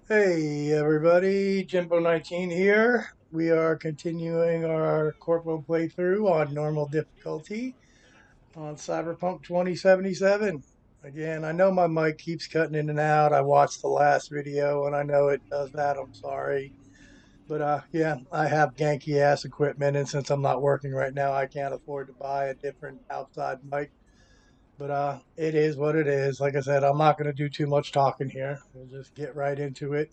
Hey everybody, Jimbo19 here. We are continuing our Corpo playthrough on normal difficulty on Cyberpunk 2077. Again, I know my mic keeps cutting in and out. I watched the last video and I know it does that. I'm sorry. But yeah, I have ganky ass equipment, and since I'm not working right now, I can't afford to buy a different outside mic. But it is what it is. Like I said, I'm not going to do too much talking here. We'll just get right into it.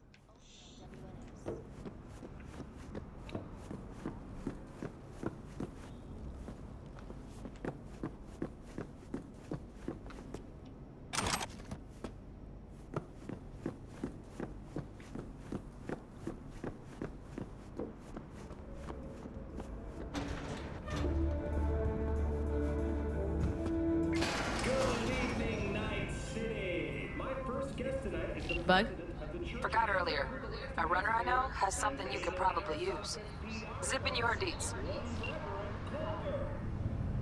Bug? Forgot earlier. A runner I know has something you could probably use. Zip in your deets.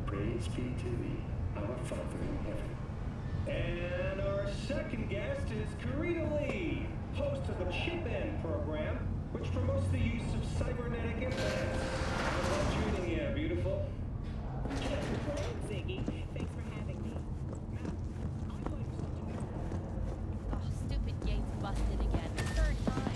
Praise be to thee, our Father in heaven. And our second guest is Karina Lee, host of the Chip In program, which promotes the use of cybernetic implants. How about tuning in, beautiful? Ziggy, thanks for having me. Oh, stupid gate's busted again. Third time.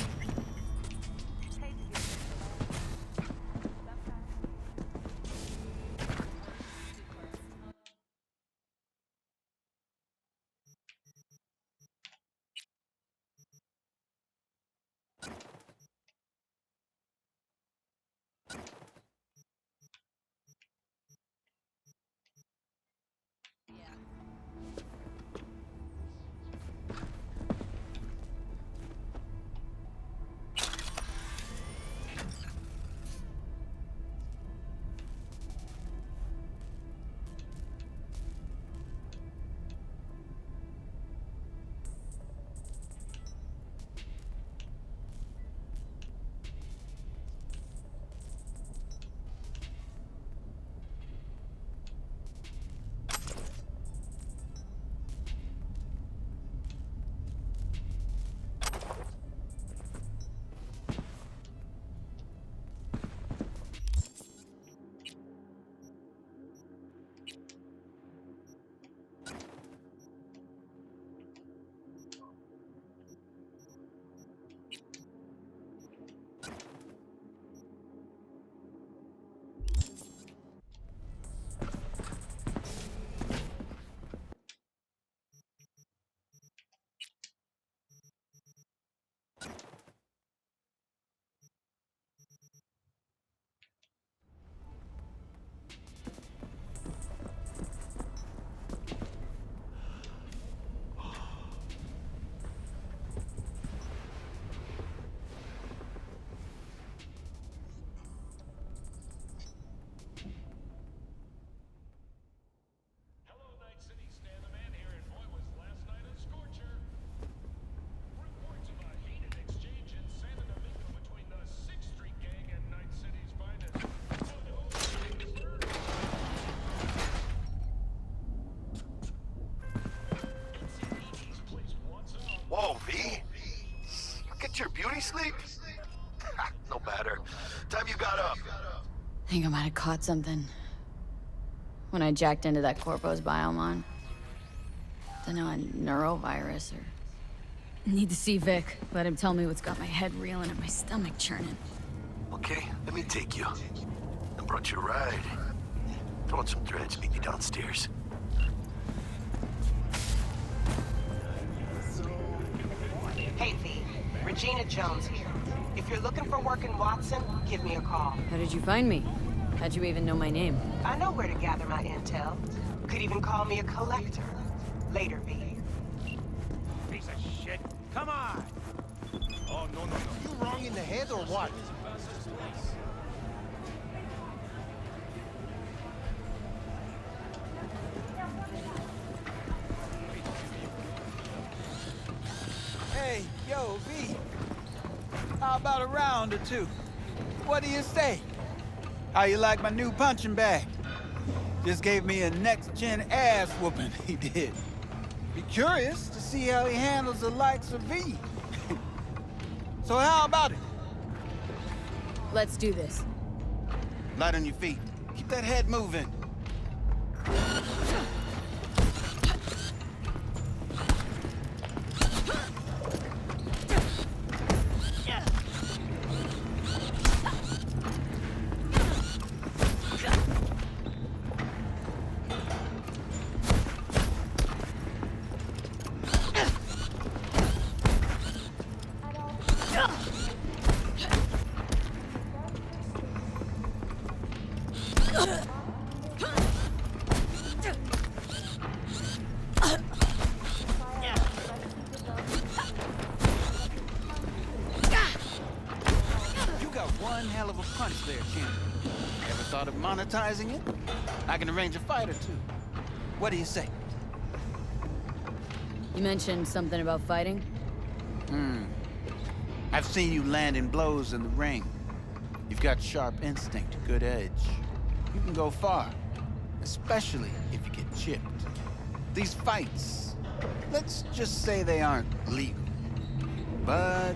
Hello, Night City. Stan the Man here, and boy, was last night a scorcher. Reports of a heated exchange in Santa Domingo between the 6th Street Gang and Night City's finest. NCPD's place once up. Whoa, V? You get your beauty sleep? No matter. Time you got up. Think I might have caught something. When I jacked into that Corpo's biomon. Dunno, a neurovirus or... Need to see Vic. Let him tell me what's got my head reeling and my stomach churning. Okay, let me take you. I brought you a ride. Throw in some threads, meet me downstairs. Hey, V. Regina Jones here. If you're looking for work in Watson, give me a call. How did you find me? How'd you even know my name? I know where to gather my intel. Could even call me a collector. Later, V. Piece of shit. Come on! Oh, no. You wrong in the head or what? Hey, yo, V. How about a round or two? What do you say? How you like my new punching bag? Just gave me a next-gen ass whooping, he did. Be curious to see how he handles the likes of V. So how about it? Let's do this. Light on your feet. Keep that head moving. You got one hell of a punch there, champ. Ever thought of monetizing it? I can arrange a fight or two. What do you say? You mentioned something about fighting? I've seen you landing blows in the ring. You've got sharp instinct, good edge. You can go far, especially if you get chipped. These fights, let's just say they aren't legal, but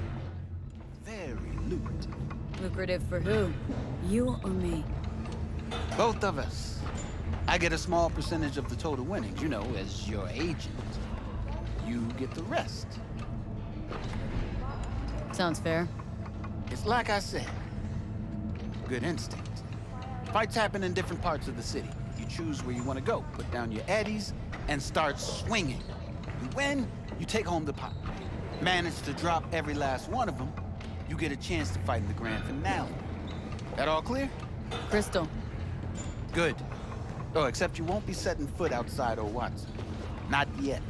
very lucrative. Lucrative for who? You or me? Both of us. I get a small percentage of the total winnings, you know, as your agent. You get the rest. Sounds fair. It's like I said, good instinct. Fights happen in different parts of the city. You choose where you want to go, put down your eddies, and start swinging. You win, you take home the pot. Manage to drop every last one of them, you get a chance to fight in the grand finale. That all clear? Crystal. Good. Oh, except you won't be setting foot outside Watson. Not yet.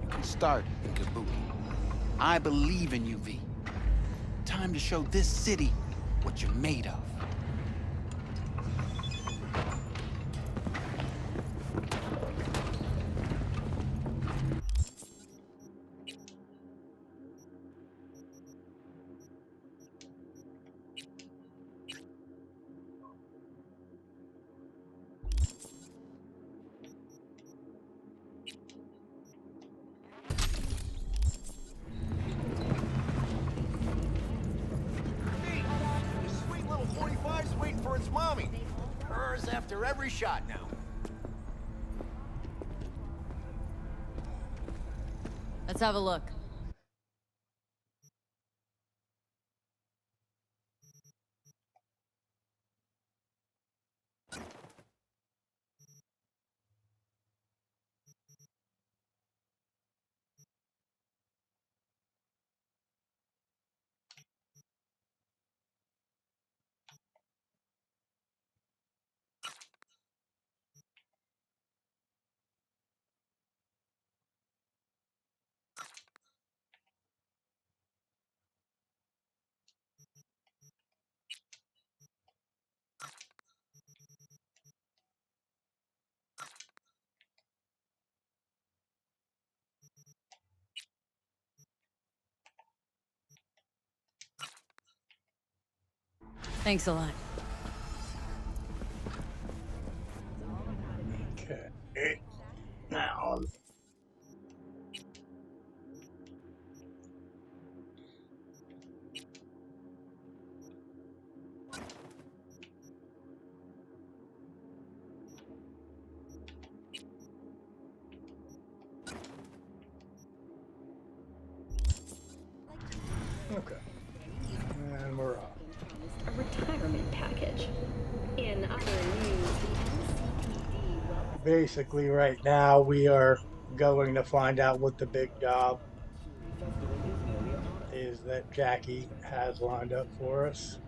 You can start in Kabuki. I believe in you, V. Time to show this city what you're made of. This sweet little 45's waiting for its mommy. Hers after every shot now. Let's have a look. Thanks a lot. Okay. Now, okay. And we're off. A retirement package. In other news, the NCPD will Basically, right now we are going to find out what the big job is that Jackie has lined up for us.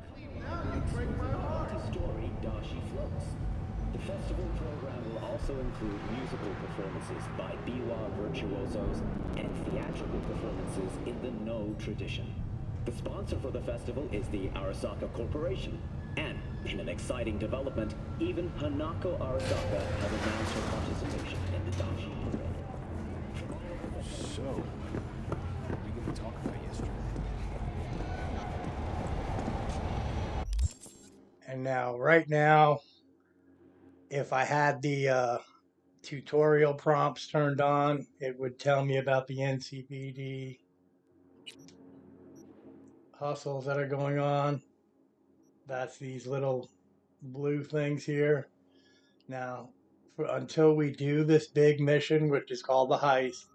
Story Dashi Floats. The festival program will also include musical performances by biwa virtuosos and theatrical performances in the No tradition. The sponsor for the festival is the Arasaka Corporation, and in an exciting development, even Hanako Arasaka has announced her participation in the Dashi parade. So, what are we gonna talk about yesterday? And now, right now, if I had the tutorial prompts turned on, it would tell me about the NCPD hustles that are going on. That's these little blue things here. Now, until we do this big mission, which is called the heist,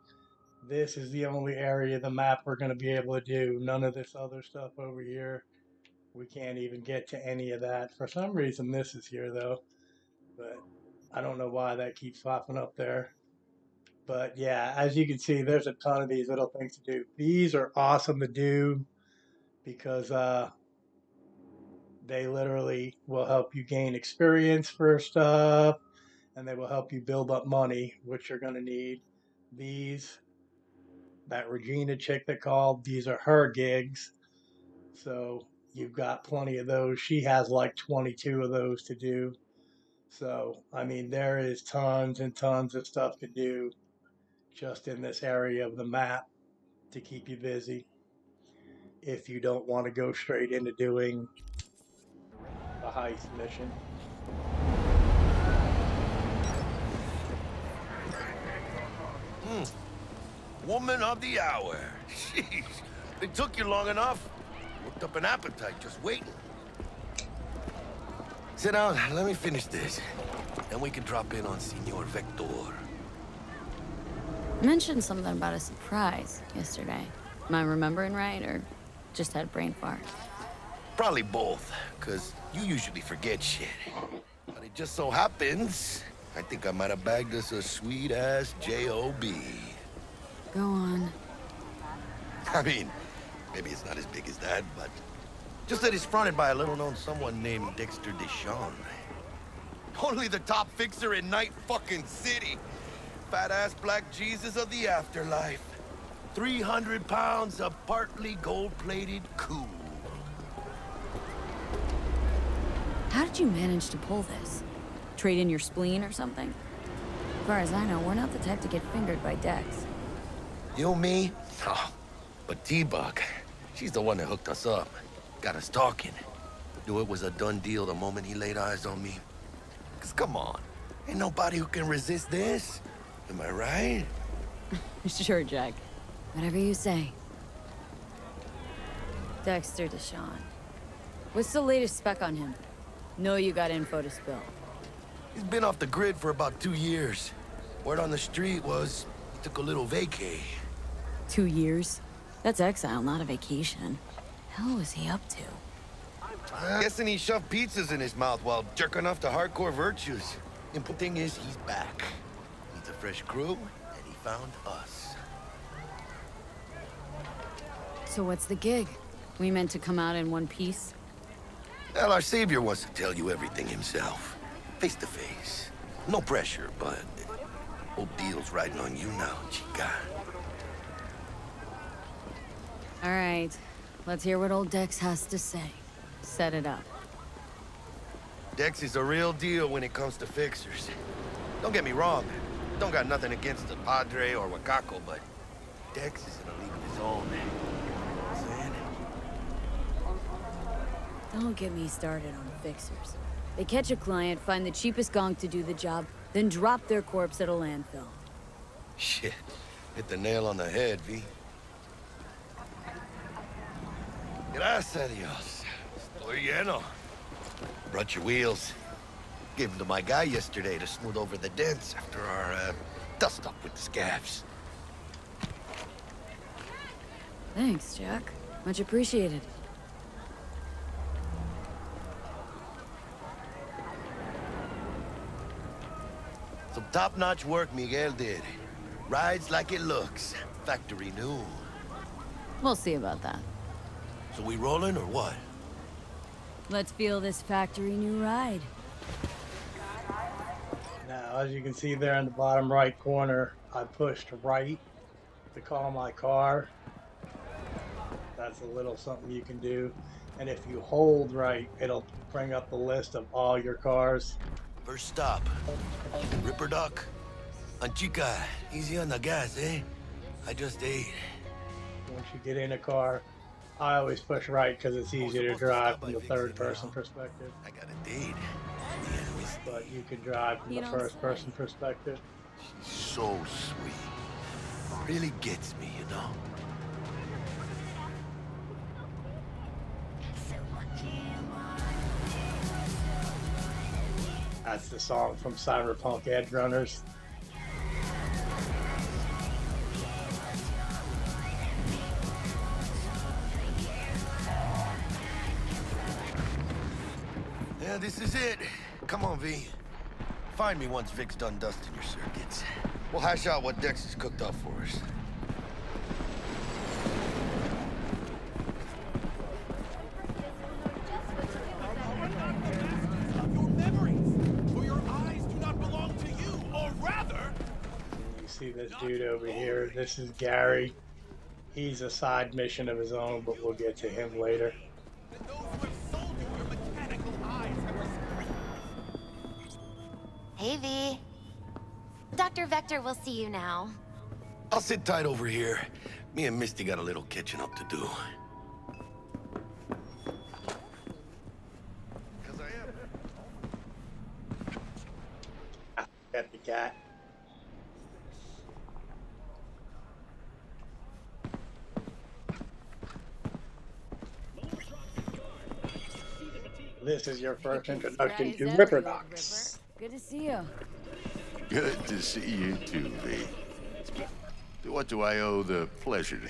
this is the only area of the map we're going to be able to do. None of this other stuff over here. We can't even get to any of that. For some reason, this is here, though. But I don't know why that keeps popping up there. But yeah, as you can see, there's a ton of these little things to do. These are awesome to do because they literally will help you gain experience for stuff, and they will help you build up money, which you're going to need. These, that Regina chick that called, these are her gigs. So you've got plenty of those. She has like 22 of those to do. So, I mean, there is tons and tons of stuff to do just in this area of the map to keep you busy if you don't want to go straight into doing the heist mission. Woman of the hour. Jeez, it took you long enough. Worked up an appetite just waiting. Sit down, let me finish this. Then we can drop in on Senor Vector. You mentioned something about a surprise yesterday. Am I remembering right, or just had a brain fart? Probably both, because you usually forget shit. But it just so happens, I think I might have bagged us a sweet-ass J.O.B. Go on. I mean, maybe it's not as big as that, but just that it's fronted by a little-known someone named Dexter Deshawn. Only the top fixer in Night fucking City. Fat-ass black Jesus of the afterlife. 300 pounds of partly gold-plated cool. How did you manage to pull this? Trade in your spleen or something? As far as I know, we're not the type to get fingered by Dex. You, me? Oh, but T-Bug, she's the one that hooked us up. Got us talking. Knew it was a done deal the moment he laid eyes on me. 'Cause come on, ain't nobody who can resist this. Am I right? Sure, Jack. Whatever you say. Dexter Deshawn. What's the latest spec on him? Know you got info to spill. He's been off the grid for about 2 years. Word on the street was he took a little vacay. 2 years? That's exile, not a vacation. Hell was he up to? Guessing he shoved pizzas in his mouth while jerking off to hardcore virtues. Important thing is, he's back. Needs a fresh crew, and he found us. So what's the gig? We meant to come out in one piece? Well, our savior wants to tell you everything himself. Face to face. No pressure, but whole deal's riding on you now, chica. All right. Let's hear what old Dex has to say. Set it up. Dex is a real deal when it comes to fixers. Don't get me wrong. Don't got nothing against the Padre or Wakako, but Dex is in a league of his own. You know what I'm saying? Don't get me started on fixers. They catch a client, find the cheapest gong to do the job, then drop their corpse at a landfill. Shit. Hit the nail on the head, V. Gracias a Dios. Estoy lleno. Brought your wheels. Gave them to my guy yesterday to smooth over the dents after our, dust-up with the scabs. Thanks, Jack. Much appreciated. Some top-notch work Miguel did. Rides like it looks. Factory new. We'll see about that. So we rolling or what? Let's feel this factory new ride. Now, as you can see there in the bottom right corner, I pushed right to call my car. That's a little something you can do. And if you hold right, it'll bring up the list of all your cars. First stop. Ripper Duck. And chica, easy on the gas, eh? I just ate. Once you get in a car, I always push right because it's easier to drive from the third-person perspective. I got a date. But you can drive from the first-person perspective. She's so sweet. Really gets me, you know? That's the song from Cyberpunk Edge Runners. Yeah, this is it. Come on, V. Find me once Vic's done dusting your circuits. We'll hash out what Dex has cooked up for us. Your memories, for your eyes do not belong to you, or rather... You see this dude over here. This is Gary. He's a side mission of his own, but we'll get to him later. That those who have sold you your mechanical eyes have Hey, V. Dr. Vector will see you now. I'll sit tight over here. Me and Misty got a little catching up to do. Cause I am. Got the cat. This is your first introduction to Ripper Docs. Good to see you. Good to see you too, V. What do I owe the pleasure to?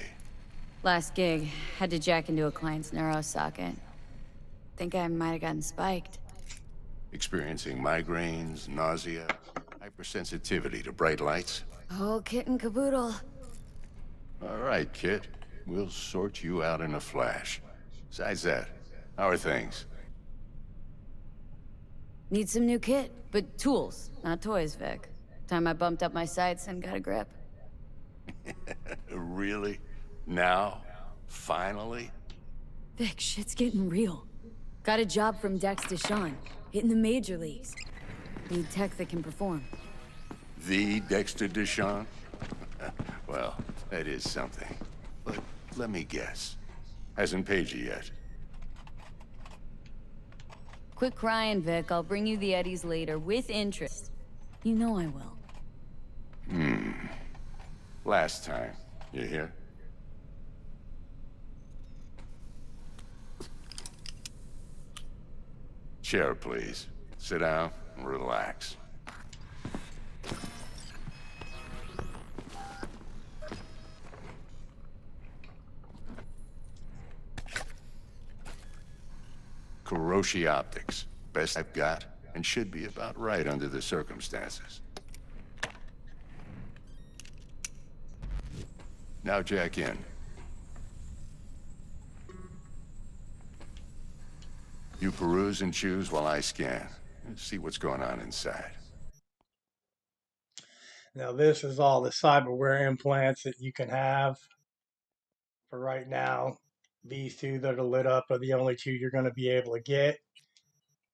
Last gig, had to jack into a client's neuro socket. Think I might have gotten spiked. Experiencing migraines, nausea, hypersensitivity to bright lights? Oh, kit and caboodle. All right, kid. We'll sort you out in a flash. Besides that, how are things? Need some new kit, but tools, not toys, Vic. Time I bumped up my sights and got a grip. Really? Now? Finally? Vic, shit's getting real. Got a job from Dex Deshawn, hitting the major leagues. Need tech that can perform. The Dexter Deshawn? Well, that is something. But let me guess. Hasn't paid you yet. Quit crying, Vic. I'll bring you the Eddies later, with interest. You know I will. Last time. You hear? Chair, please. Sit down and relax. Kuroshi Optics. Best I've got, and should be about right under the circumstances. Now jack in. You peruse and choose while I scan. See what's going on inside. Now this is all the cyberware implants that you can have. For right now, these two that are lit up are the only two you're going to be able to get.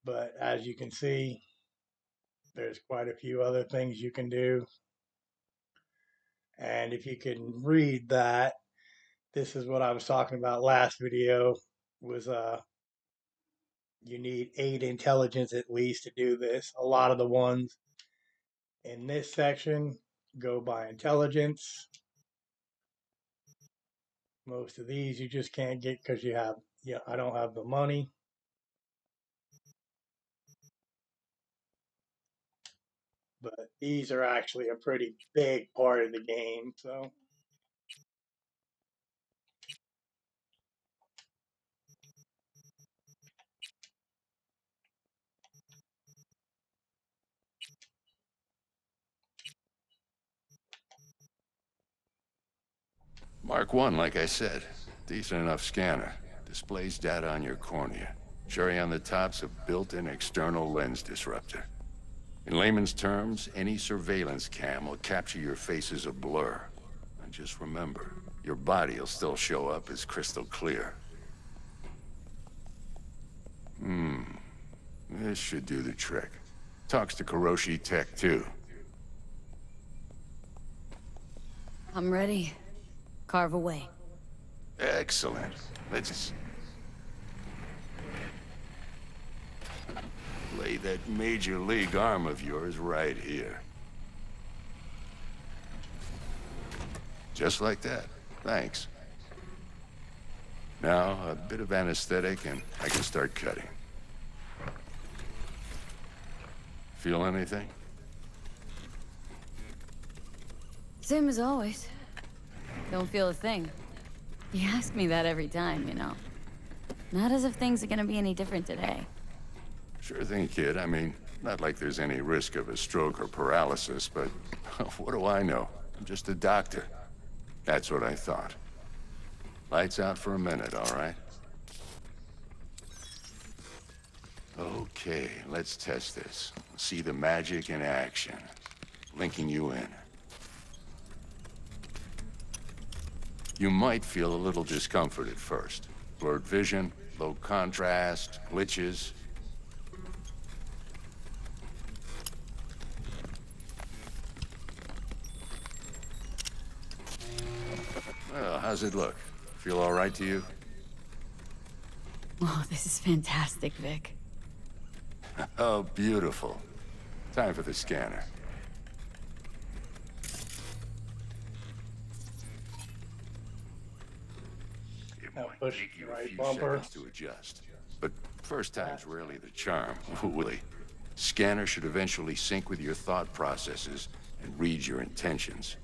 But as you can see, there's quite a few other things you can do. And if you can read that, this is what I was talking about last video, was you need 8 intelligence at least to do this. A lot of the ones in this section go by intelligence. Most of these you just can't get because I don't have the money. But these are actually a pretty big part of the game, so. Mark 1, like I said. Decent enough scanner. Displays data on your cornea. Cherry on the top's a built-in external lens disruptor. In layman's terms, any surveillance cam will capture your face as a blur. And just remember, your body will still show up as crystal clear. This should do the trick. Talks to Kuroshi Tech, too. I'm ready. Carve away. Excellent. Let's lay that major league arm of yours right here. Just like that. Thanks. Now, a bit of anesthetic and I can start cutting. Feel anything? Same as always. Don't feel a thing. You ask me that every time, you know. Not as if things are gonna be any different today. Sure thing, kid. I mean, not like there's any risk of a stroke or paralysis, but what do I know? I'm just a doctor. That's what I thought. Lights out for a minute, all right? Okay, let's test this. See the magic in action. Linking you in. You might feel a little discomfort at first. Blurred vision, low contrast, glitches. Well, how's it look? Feel all right to you? Oh, this is fantastic, Vic. Oh, beautiful. Time for the scanner. It Now might push take you a right few bumper. seconds to adjust, but first time's rarely the charm. Willie, scanner should eventually sync with your thought processes and read your intentions.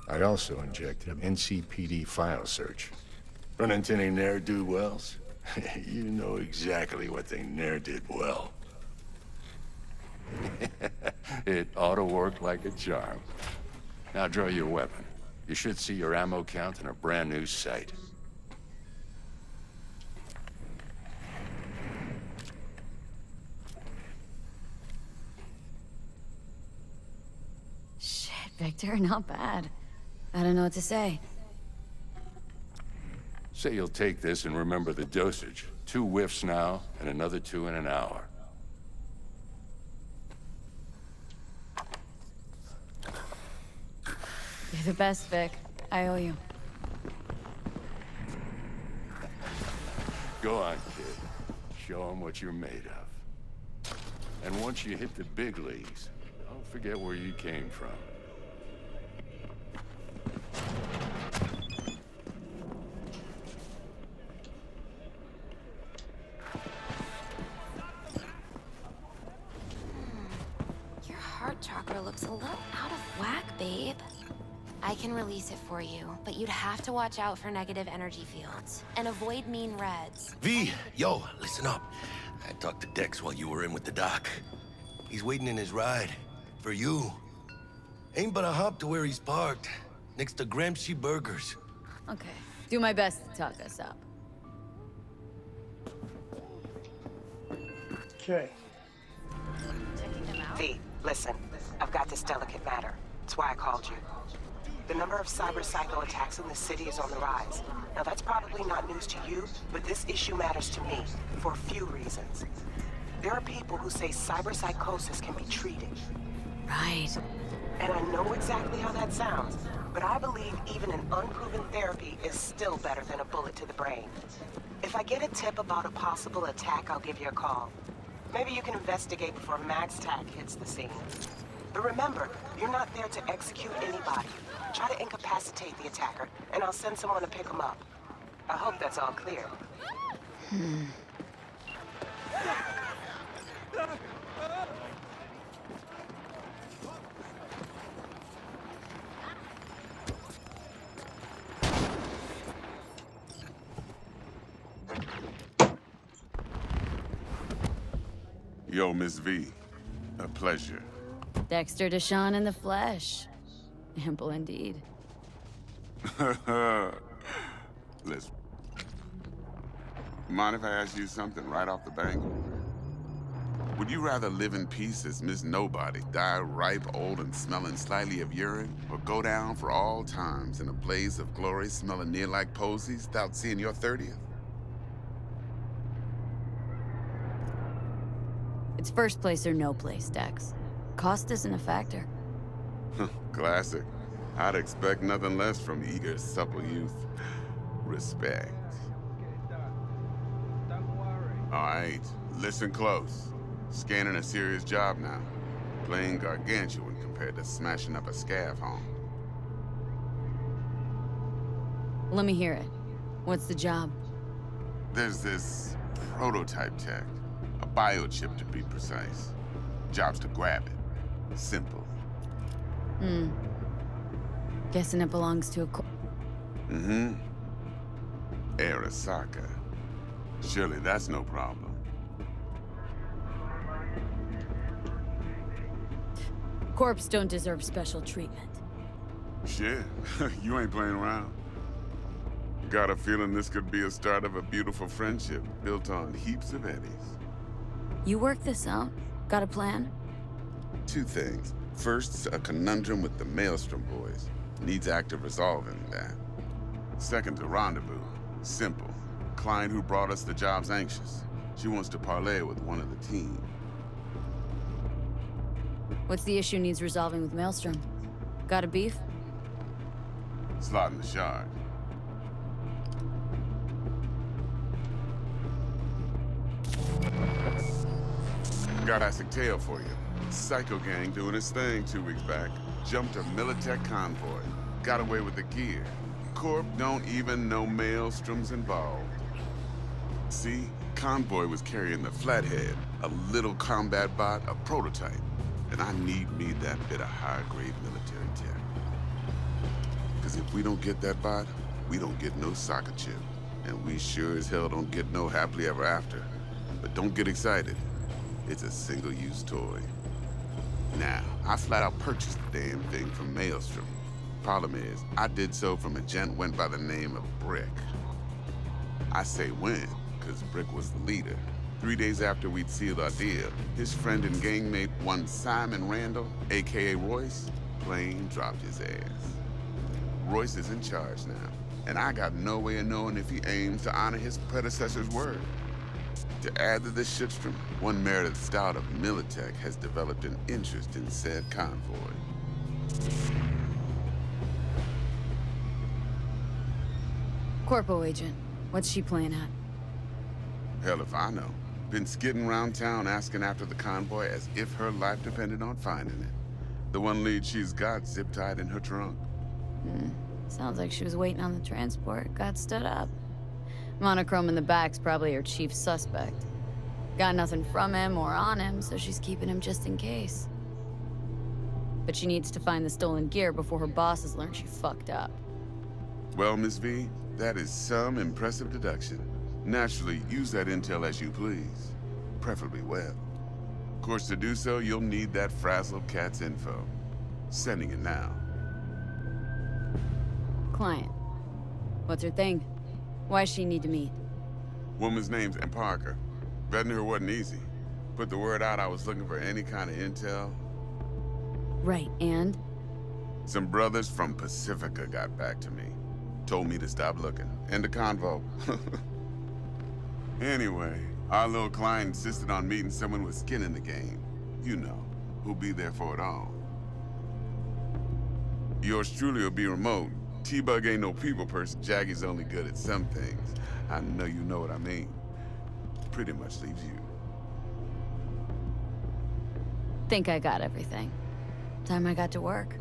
I also injected an NCPD file search. Run into any ne'er-do-wells? You know exactly what they ne'er did well. It ought to work like a charm. Now draw your weapon. You should see your ammo count in a brand new sight. Shit, Victor, not bad. I don't know what to say. Say you'll take this and remember the dosage. 2 whiffs now, and another 2 in an hour. You're the best, Vic. I owe you. Go on, kid. Show them what you're made of. And once you hit the big leagues, don't forget where you came from. Your heart chakra looks a little out of whack, babe. I can release it for you, but you'd have to watch out for negative energy fields and avoid mean reds. V, yo, listen up. I talked to Dex while you were in with the doc. He's waiting in his ride. For you. Ain't but a hop to where he's parked. Next to Gramsci Burgers. Okay. Do my best to talk us up. Okay. V, listen. I've got this delicate matter. That's why I called you. The number of cyber psycho attacks in the city is on the rise. Now that's probably not news to you, but this issue matters to me for a few reasons. There are people who say cyber psychosis can be treated. Right. And I know exactly how that sounds, but I believe even an unproven therapy is still better than a bullet to the brain. If I get a tip about a possible attack, I'll give you a call. Maybe you can investigate before MaxTac hits the scene. But remember, you're not there to execute anybody. Try to incapacitate the attacker, and I'll send someone to pick him up. I hope that's all clear. Yo, Miss V. A pleasure. Dexter Deshawn in the flesh. Ample indeed. Listen. Mind if I ask you something right off the bank? Would you rather live in peace as Miss Nobody, die ripe, old, and smelling slightly of urine, or go down for all times in a blaze of glory smelling near like posies without seeing your 30th? It's first place or no place, Dex. Cost isn't a factor. Classic. I'd expect nothing less from eager, supple youth. Respect. All right, listen close. Scanning a serious job now. Playing gargantuan compared to smashing up a scav home. Let me hear it. What's the job? There's this Prototype tech. A biochip to be precise. Job's to grab it. Simple. Guessing it belongs to a Mm-hmm. Arasaka. Surely that's no problem. Corps don't deserve special treatment. Shit, you ain't playing around. Got a feeling this could be a start of a beautiful friendship built on heaps of eddies. You work this out? Got a plan? Two things. First, a conundrum with the Maelstrom boys. Needs active resolving that. Second, a rendezvous. Simple. Client who brought us the job's anxious. She wants to parlay with one of the team. What's the issue needs resolving with Maelstrom? Got a beef? Slot in the shard. Got a classic tale for you. Psycho gang doing its thing 2 weeks back. Jumped a Militech convoy. Got away with the gear. Corp don't even know Maelstrom's involved. See, convoy was carrying the Flathead, a little combat bot, a prototype. And I need me that bit of high-grade military tech. Because if we don't get that bot, we don't get no soccer chip. And we sure as hell don't get no happily ever after. But don't get excited. It's a single-use toy. Now, I flat out purchased the damn thing from Maelstrom. Problem is, I did so from a gent went by the name of Brick. I say when, because Brick was the leader. 3 days after we'd sealed our deal, his friend and gangmate, one Simon Randall, aka Royce, plain dropped his ass. Royce is in charge now, and I got no way of knowing if he aims to honor his predecessor's word. To add to this shitstrom, one Meredith Stout of Militech has developed an interest in said convoy. Corpo agent. What's she playing at? Hell if I know. Been skidding around town asking after the convoy as if her life depended on finding it. The one lead she's got zip-tied in her trunk. Sounds like she was waiting on the transport, got stood up. Monochrome in the back's probably her chief suspect. Got nothing from him or on him, so she's keeping him just in case. But she needs to find the stolen gear before her bosses learn she fucked up. Well, Miss V, that is some impressive deduction. Naturally, use that intel as you please. Preferably well. Of course, to do so, you'll need that frazzled cat's info. Sending it now. Client. What's her thing? Why does she need to meet? Woman's name's M. Parker. Vetting her wasn't easy. Put the word out I was looking for any kind of intel. Right, and? Some brothers from Pacifica got back to me. Told me to stop looking. End of convo. Anyway, our little client insisted on meeting someone with skin in the game. You know, who'll be there for it all. Yours truly will be remote. T-Bug ain't no people person. Jaggy's only good at some things. I know you know what I mean. Pretty much leaves you. Think I got everything. Time I got to work.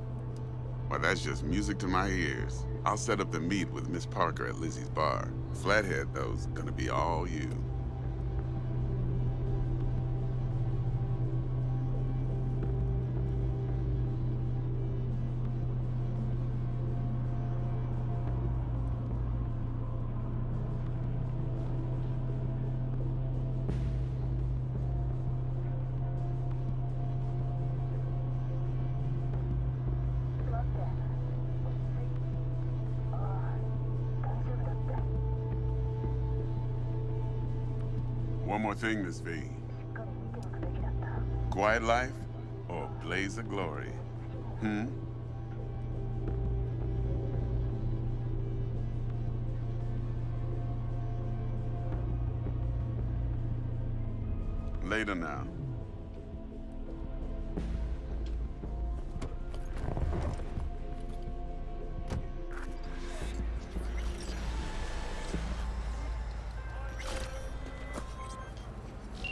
Well, that's just music to my ears. I'll set up the meet with Miss Parker at Lizzie's bar. Flathead, though's gonna be all you. One more thing, Miss V. Quiet life or blaze of glory? Later now.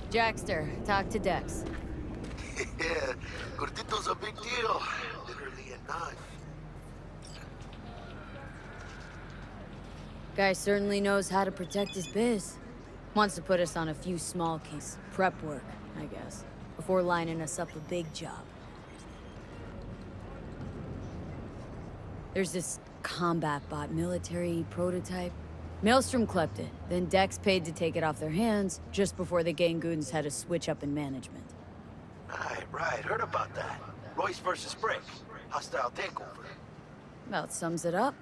Jackster, talk to Dex. Yeah, Gordito's a big deal. Literally a knife. Guy certainly knows how to protect his biz. Wants to put us on a few small case prep work, I guess, before lining us up a big job. There's this combat bot military prototype. Maelstrom clept it, then Dex paid to take it off their hands just before the Gangoons had a switch up in management. Right, heard about that. Royce versus Brick. Hostile takeover. About sums it up.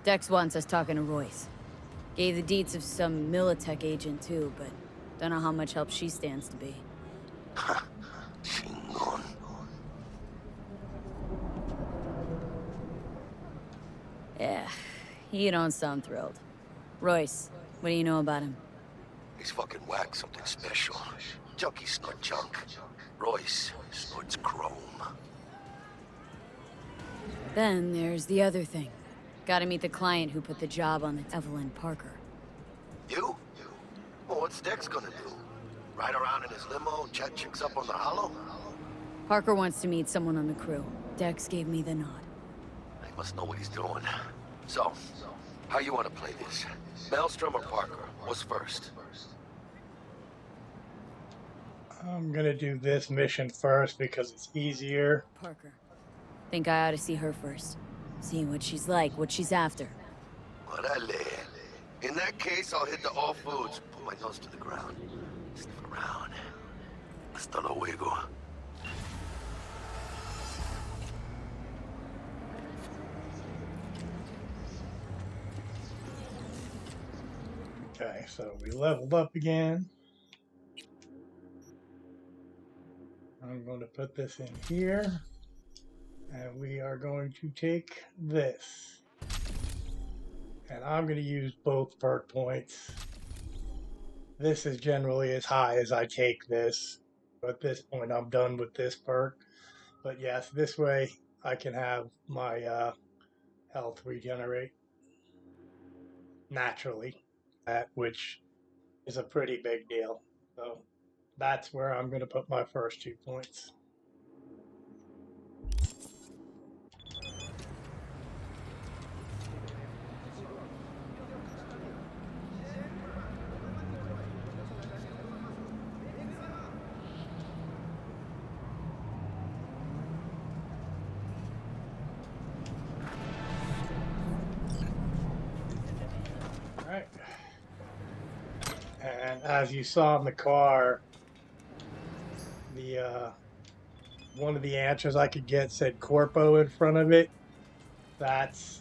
Dex wants us talking to Royce. Gave the deets of some Militech agent too, but don't know how much help she stands to be. Chingon. Yeah, you don't sound thrilled. Royce, what do you know about him? He's fucking whack, something special. Junkies snort junk. Royce snorts chrome. Then there's the other thing. Gotta meet the client who put the job on the Evelyn Parker. You? Well, what's Dex gonna do? Ride around in his limo, chat chicks up on the hollow? Parker wants to meet someone on the crew. Dex gave me the nod. He must know what he's doing. So, how you want to play this? Maelstrom or Parker? What's first? I'm gonna do this mission first because it's easier. Parker. Think I ought to see her first. See what she's like, what she's after. Orale. In that case, I'll hit the all foods, put my nose to the ground. Sniff around. Hasta luego. Okay, so we leveled up again. I'm going to put this in here. And we are going to take this. And I'm going to use both perk points. This is generally as high as I take this. At this point, I'm done with this perk. But yes, this way I can have my health regenerate naturally, which is a pretty big deal. So that's where I'm going to put my first 2 points. Alright. And as you saw in the car, the one of the answers I could get said Corpo in front of it. That's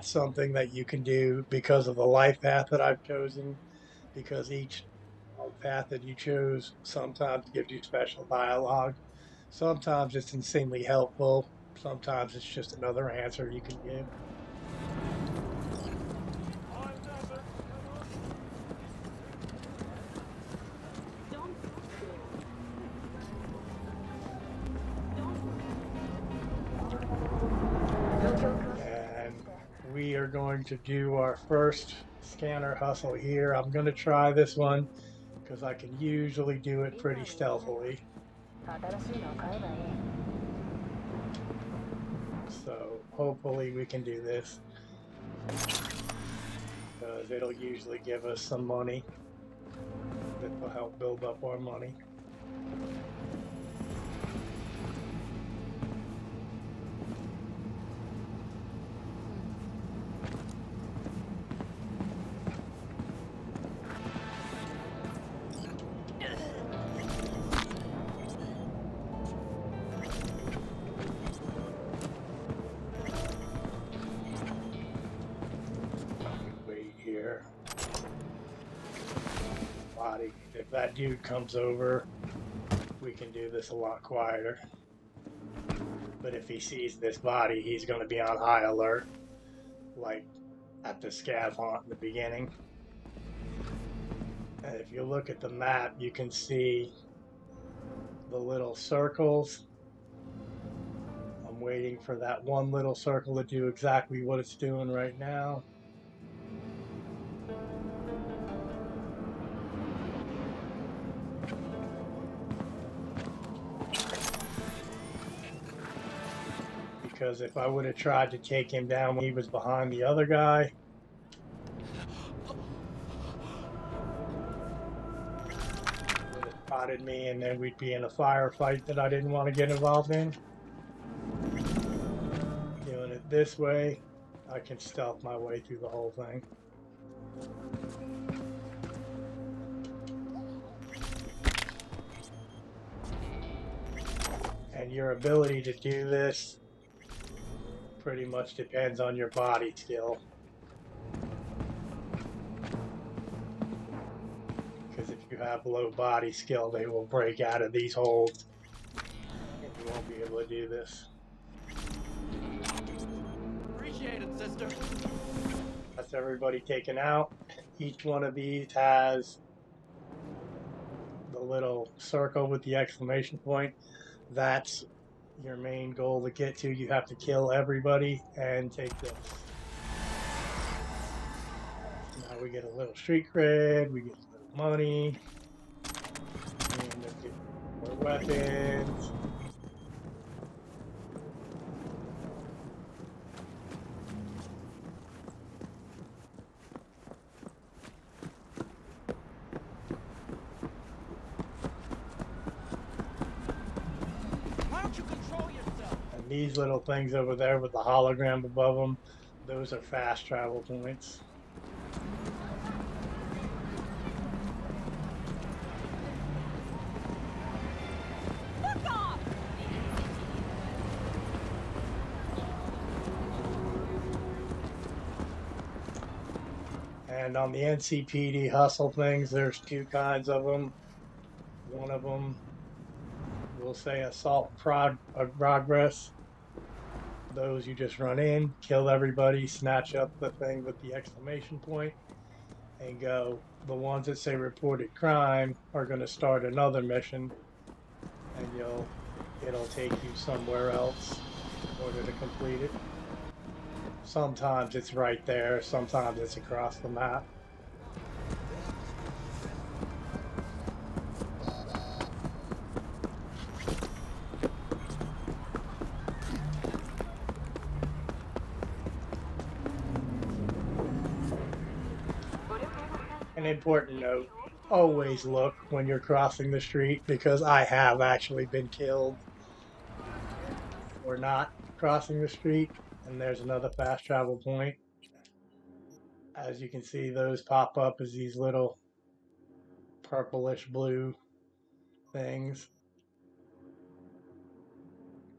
something that you can do because of the life path that I've chosen, because each path that you choose sometimes gives you special dialogue. Sometimes it's insanely helpful. Sometimes it's just another answer you can give. And we are going to do our first scanner hustle here. I'm going to try this one because I can usually do it pretty stealthily. So hopefully we can do this because it'll usually give us some money that will help build up our money. Here. Body. If that dude comes over, we can do this a lot quieter. But if he sees this body, he's going to be on high alert, like at the scav haunt in the beginning. And if you look at the map, you can see the little circles. I'm waiting for that one little circle to do exactly what it's doing right now. Because if I would have tried to take him down when he was behind the other guy, spotted me, and then we'd be in a firefight that I didn't want to get involved in. Doing it this way, I can stealth my way through the whole thing. And your ability to do this pretty much depends on your body skill. Because if you have low body skill, they will break out of these holes and you won't be able to do this. Appreciate it, sister. That's everybody taken out. Each one of these has the little circle with the exclamation point. That's your main goal to get to. You have to kill everybody and take this. Now we get a little street cred, we get a little money, and we get more weapons. Why don't you control yourself? And these little things over there with the hologram above them, those are fast travel points. And on the NCPD hustle things, there's two kinds of them. One of them will say assault progress. Those you just run in, kill everybody, snatch up the thing with the exclamation point, and go. The ones that say reported crime are going to start another mission, and it'll take you somewhere else in order to complete it. Sometimes it's right there, sometimes it's across the map. An important note, always look when you're crossing the street, because I have actually been killed for not crossing the street. And there's another fast travel point. As you can see, those pop up as these little purplish blue things.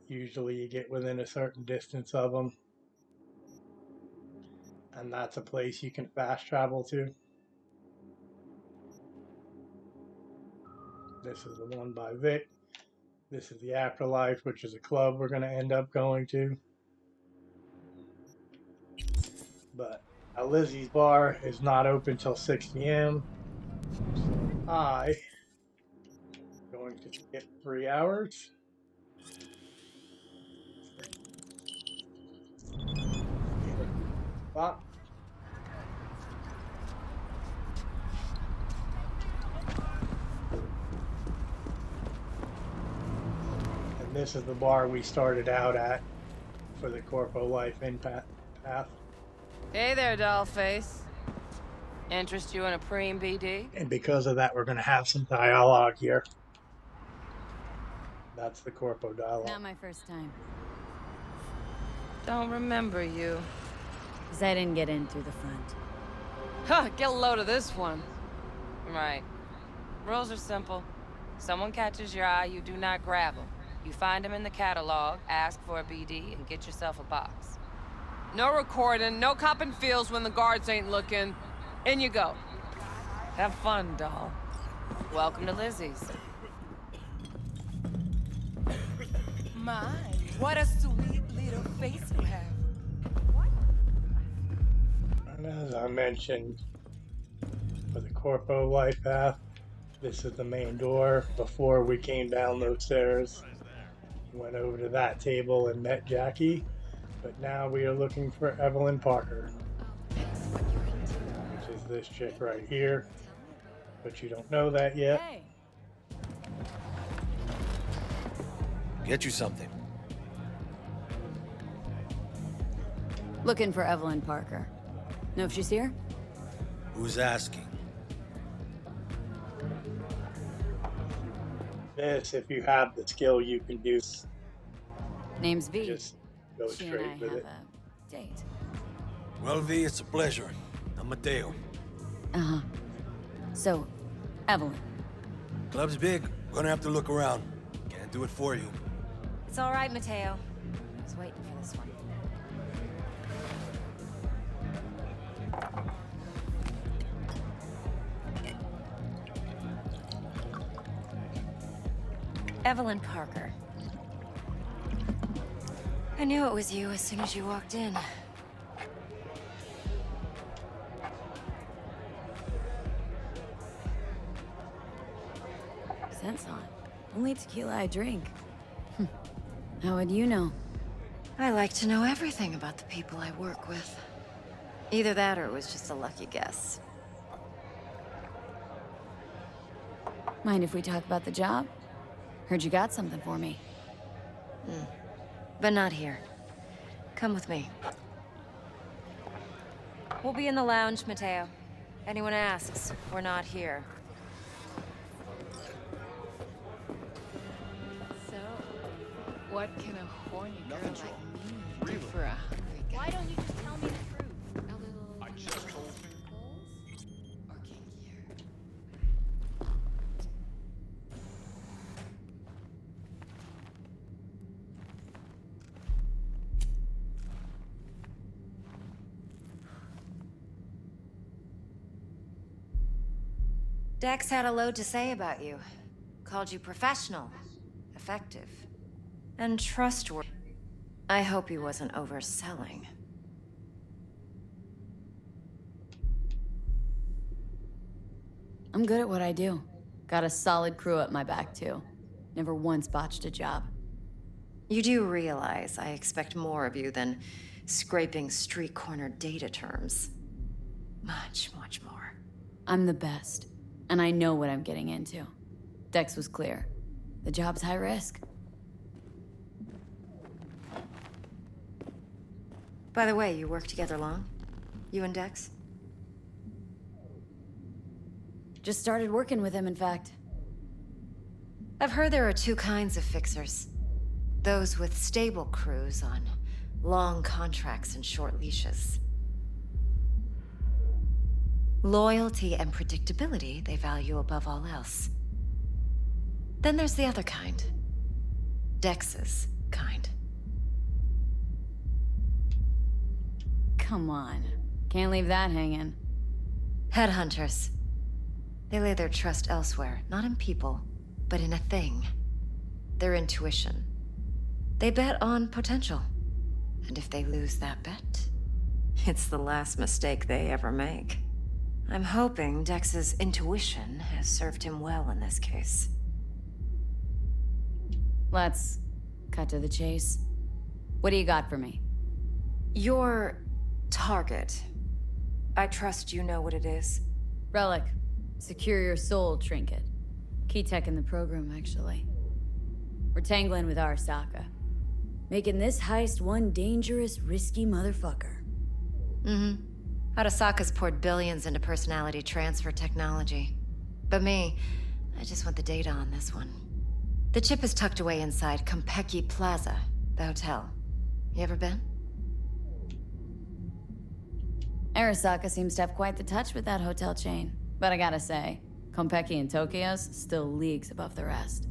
Usually you get within a certain distance of them. And that's a place you can fast travel to. This is the one by Vic. This is the Afterlife, which is a club we're going to end up going to. But Lizzie's bar is not open till 6 p.m. So I am going to skip 3 hours. Spot. And this is the bar we started out at for the Corpo Life in path. Hey there, dollface. Interest you in a preem BD? And because of that, we're going to have some dialogue here. That's the Corpo dialogue. Not my first time. Don't remember you. Because I didn't get in through the front. Huh, get a load of this one. Right. Rules are simple. Someone catches your eye, you do not grab them. You find them in the catalog, ask for a BD, and get yourself a box. No recording, no copping feels when the guards ain't looking. In you go. Have fun, doll. Welcome to Lizzie's. My, what a sweet little face you have. And as I mentioned, for the Corpo Life path, this is the main door. Before we came down those stairs, went over to that table and met Jackie. But now we are looking for Evelyn Parker, which is this chick right here. But you don't know that yet. Hey. Get you something. Looking for Evelyn Parker. Know if she's here? Who's asking? this, if you have the skill, you can do. Name's V. Just go She and I straight with have it. a date. Well, V, it's a pleasure. I'm Mateo. Uh-huh. So, Evelyn. Club's big. Gonna have to look around. Can't do it for you. It's all right, Mateo. I was waiting for this one. Evelyn Parker. I knew it was you as soon as you walked in. Scent's on. Only tequila I drink. How would you know? I like to know everything about the people I work with. Either that or it was just a lucky guess. Mind if we talk about the job? Heard you got something for me. But not here. Come with me. We'll be in the lounge, Mateo. Anyone asks, we're not here. So, what can a horny girl like me do for a hungry guy? Why don't you just tell me the truth? A little... I just told you. Or kinkier? Dex had a load to say about you. Called you professional, effective, and trustworthy. I hope he wasn't overselling. I'm good at what I do. Got a solid crew at my back, too. Never once botched a job. You do realize I expect more of you than scraping street corner data terms. Much, much more. I'm the best, and I know what I'm getting into. Dex was clear. The job's high risk. By the way, you work together long? You and Dex? Just started working with him, in fact. I've heard there are two kinds of fixers. Those with stable crews on long contracts and short leashes. Loyalty and predictability they value above all else. Then there's the other kind. Dex's kind. Come on. Can't leave that hanging. Headhunters. They lay their trust elsewhere, not in people, but in a thing. Their intuition. They bet on potential. And if they lose that bet, it's the last mistake they ever make. I'm hoping Dex's intuition has served him well in this case. Let's cut to the chase. What do you got for me? Your target. I trust you know what it is. Relic. Secure your soul trinket. Key tech in the program, actually. We're tangling with Arasaka. Making this heist one dangerous, risky motherfucker. Mm-hmm. Arasaka's poured billions into personality transfer technology. But me, I just want the data on this one. The chip is tucked away inside Konpeki Plaza, the hotel. You ever been? Arasaka seems to have quite the touch with that hotel chain. But I gotta say, Konpeki and Tokyo's still leagues above the rest.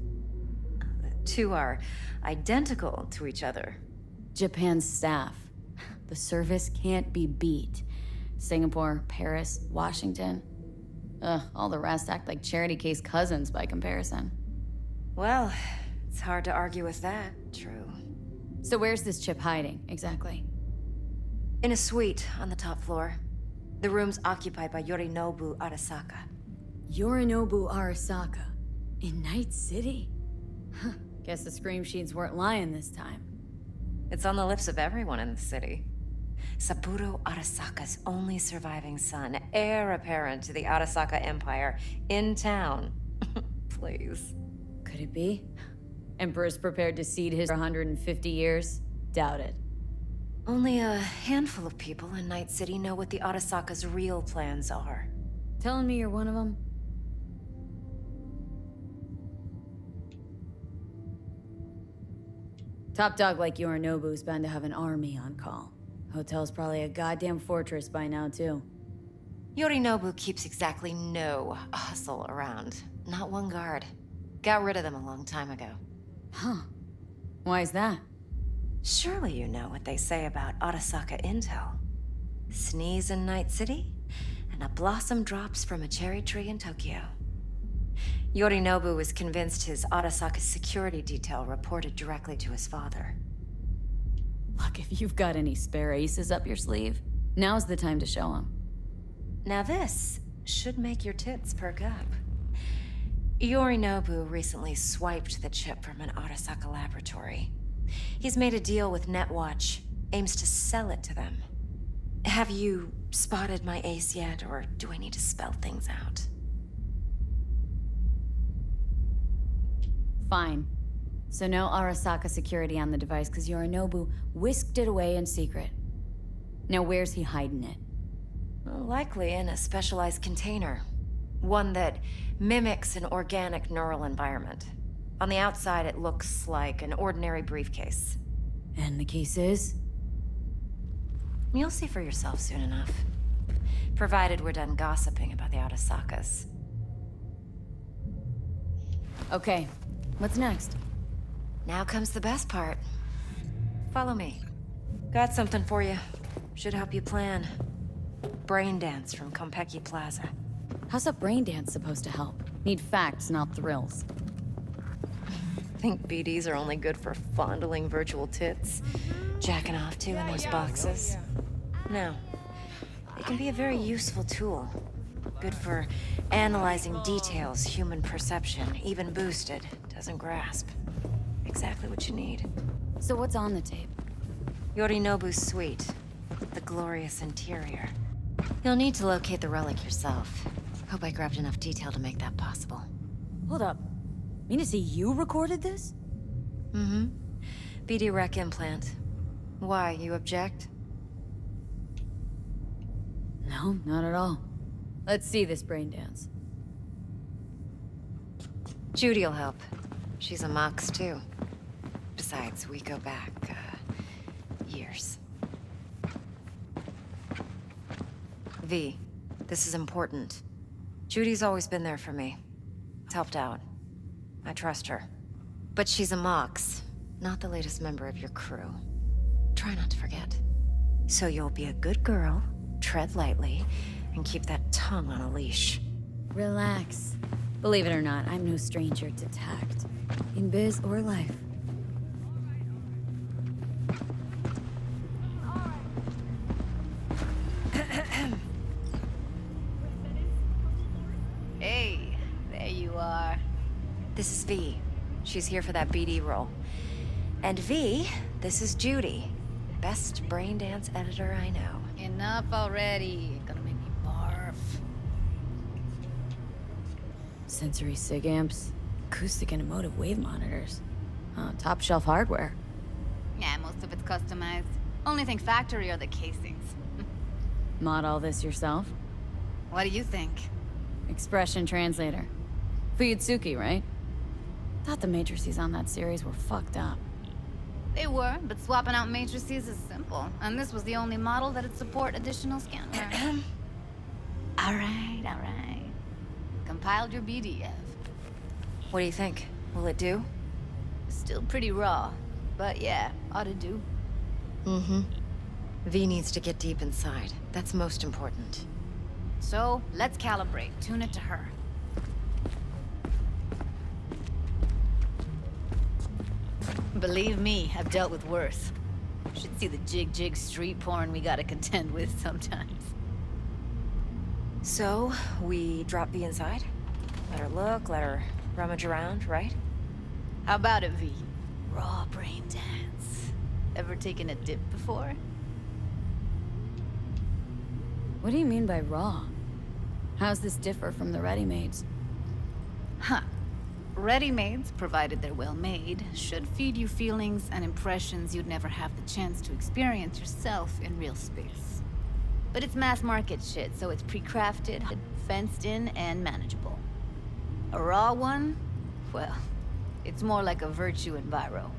The two are identical to each other. Japan's staff. The service can't be beat. Singapore, Paris, Washington. Ugh, all the rest act like charity case cousins by comparison. Well, it's hard to argue with that, true. So where's this chip hiding, exactly? In a suite on the top floor. The room's occupied by Yorinobu Arasaka. Yorinobu Arasaka? In Night City? Huh, guess the scream sheets weren't lying this time. It's on the lips of everyone in the city. Saburo Arasaka's only surviving son, heir apparent to the Arasaka Empire, in town. Please. Could it be? Emperor's prepared to cede his 150 years? Doubt it. Only a handful of people in Night City know what the Arasaka's real plans are. Telling me you're one of them? Top dog like Yorinobu's bound to have an army on call. Hotel's probably a goddamn fortress by now, too. Yorinobu keeps exactly no hustle around. Not one guard. Got rid of them a long time ago. Huh. Why is that? Surely you know what they say about Arasaka intel. Sneeze in Night City, and a blossom drops from a cherry tree in Tokyo. Yorinobu was convinced his Arasaka security detail reported directly to his father. Look, if you've got any spare aces up your sleeve, now's the time to show them. Now this should make your tits perk up. Yorinobu recently swiped the chip from an Arasaka laboratory. He's made a deal with Netwatch, aims to sell it to them. Have you spotted my ace yet, or do I need to spell things out? Fine. So no Arasaka security on the device because Yorinobu whisked it away in secret. Now where's he hiding it? Likely in a specialized container. One that mimics an organic neural environment. On the outside, it looks like an ordinary briefcase. And the case is? You'll see for yourself soon enough. Provided we're done gossiping about the Arasakas. Okay, what's next? Now comes the best part. Follow me. Got something for you. Should help you plan. Brain dance from Konpeki Plaza. How's a brain dance supposed to help? Need facts, not thrills. Think BDs are only good for fondling virtual tits? Jacking off to in those boxes? No. It can be a very useful tool. Good for analyzing details human perception, even boosted, doesn't grasp. Exactly what you need. So what's on the tape? Yorinobu's suite. The glorious interior. You'll need to locate the relic yourself. Hope I grabbed enough detail to make that possible. Hold up. Mean to say you recorded this? Mm-hmm. BD rec implant. Why, you object? No, not at all. Let's see this brain dance. Judy'll help. She's a Mox, too. Besides, we go back, years. V, this is important. Judy's always been there for me. Helped out. I trust her. But she's a Mox, not the latest member of your crew. Try not to forget. So you'll be a good girl, tread lightly, and keep that tongue on a leash. Relax. Believe it or not, I'm no stranger to tact. In biz or life. Hey, there you are. This is V. She's here for that BD role. And V, this is Judy. Best brain dance editor I know. Enough already. Gonna make me barf. Sensory sig amps, acoustic and emotive wave monitors. Top shelf hardware. Yeah, most of it's customized. Only thing factory are the casings. Mod all this yourself? What do you think? Expression translator. Fuyutsuki, right? Thought the matrices on that series were fucked up. They were, but swapping out matrices is simple. And this was the only model that'd support additional scanware. Alright. Compiled your BDF. What do you think? Will it do? Still pretty raw, but yeah, ought to do. Mm-hmm. V needs to get deep inside. That's most important. So, let's calibrate. Tune it to her. Believe me, I've dealt with worse. Should see the jig street porn we gotta contend with sometimes. So, we drop V inside? Let her look, let her rummage around, right? How about it, V? Raw brain dance. Ever taken a dip before? What do you mean by raw? How's this differ from the ready-mades? Huh. Ready-mades, provided they're well made, should feed you feelings and impressions you'd never have the chance to experience yourself in real space. But it's mass market shit, so it's pre-crafted, fenced in, and manageable. A raw one? Well, it's more like a virtue in Viro.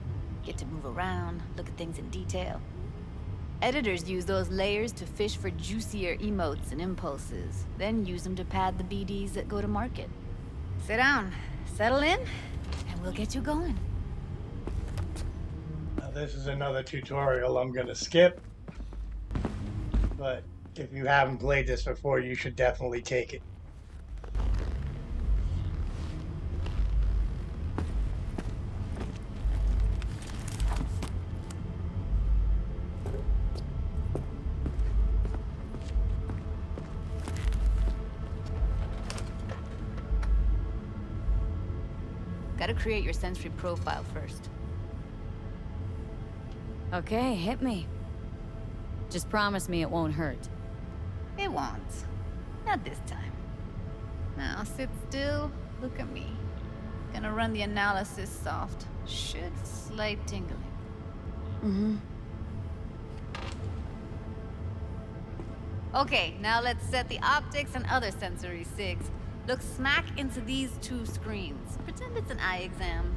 Get to move around, look at things in detail. Editors use those layers to fish for juicier emotes and impulses, then use them to pad the BDs that go to market. Sit down, settle in, and we'll get you going. Now, this is another tutorial I'm going to skip, but if you haven't played this before, you should definitely take it. Gotta create your sensory profile first. Okay, hit me. Just promise me it won't hurt. It won't. Not this time. Now sit still, look at me. Gonna run the analysis soft. Should slight tingling. Mm-hmm. Okay, now let's set the optics and other sensory sigs. Look smack into these two screens. Pretend it's an eye exam.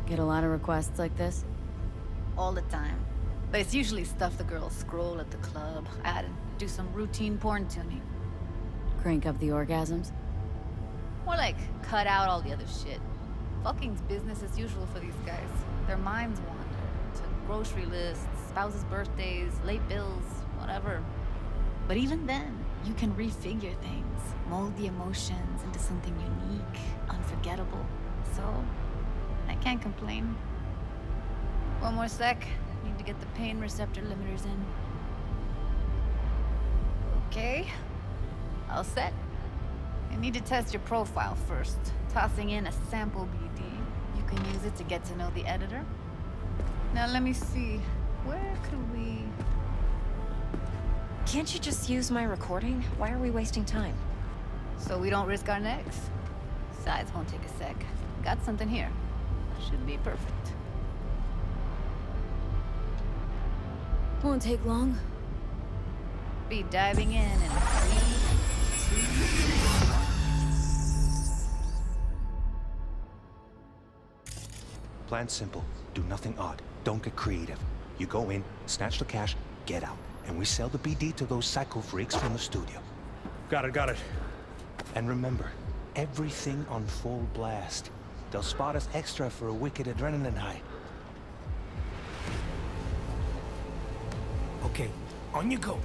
Get a lot of requests like this? All the time. But it's usually stuff the girls scroll at the club. I had to do some routine porn tuning. Crank up the orgasms? More like cut out all the other shit. Fucking's business as usual for these guys. Their minds wander to grocery lists, spouses' birthdays, late bills, whatever. But even then, you can refigure things, mold the emotions into something unique, unforgettable. So, I can't complain. One more sec. Need to get the pain receptor limiters in. Okay. All set. You need to test your profile first. Tossing in a sample BD. You can use it to get to know the editor. Now let me see. Where could we... Can't you just use my recording? Why are we wasting time? So we don't risk our necks. Besides, won't take a sec. Got something here. Should be perfect. Won't take long. Be diving in 3, 2... Plan's simple. Do nothing odd. Don't get creative. You go in, snatch the cash, get out. And we sell the BD to those psycho freaks from the studio. Got it. And remember, everything on full blast. They'll spot us extra for a wicked adrenaline high. Okay, on you go.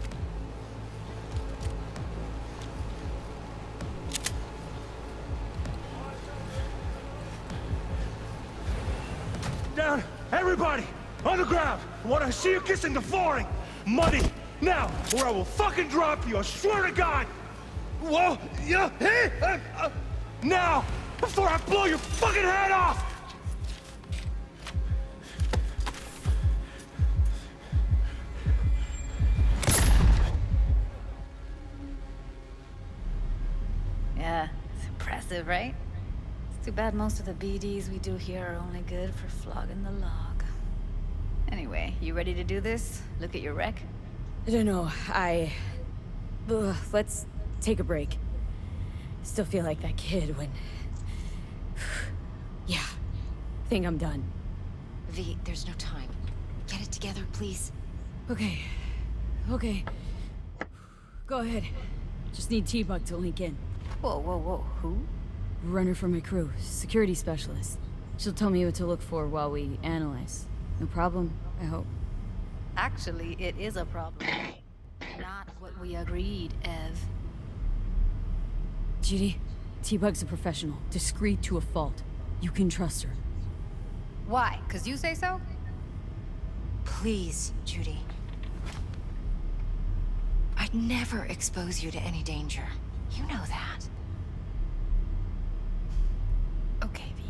Down, everybody, on the ground. I want to see you kissing the flooring. Money, now, or I will fucking drop you, I swear to God. Whoa, yeah, hey, now, before I blow your fucking head off. Yeah, it's impressive, right? It's too bad most of the BDs we do here are only good for flogging the log. Anyway, you ready to do this? Look at your rec? I don't know, let's take a break. Still feel like that kid when... Yeah, think I'm done. V, there's no time. Get it together, please. Okay. Go ahead. Just need T-Bug to link in. Whoa, who? Runner for my crew, security specialist. She'll tell me what to look for while we analyze. No problem, I hope. Actually, it is a problem. Not what we agreed, Ev. Judy, T-Bug's a professional, discreet to a fault. You can trust her. Why? 'Cause you say so? Please, Judy. I'd never expose you to any danger. You know that. Okay, V.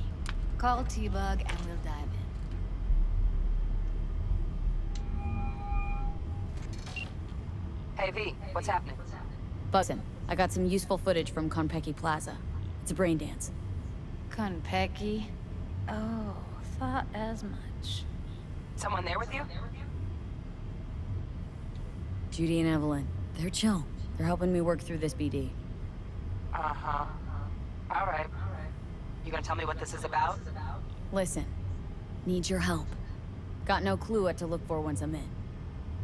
Call T-Bug and we'll dive in. Hey, V, what's happening? Buzzin'. I got some useful footage from Konpeki Plaza. It's a brain dance. Konpeki? Oh, thought as much. Someone there with you? Judy and Evelyn. They're chill. They're helping me work through this BD. Uh-huh. All right. You gonna tell me what this is about? Listen, need your help. Got no clue what to look for once I'm in.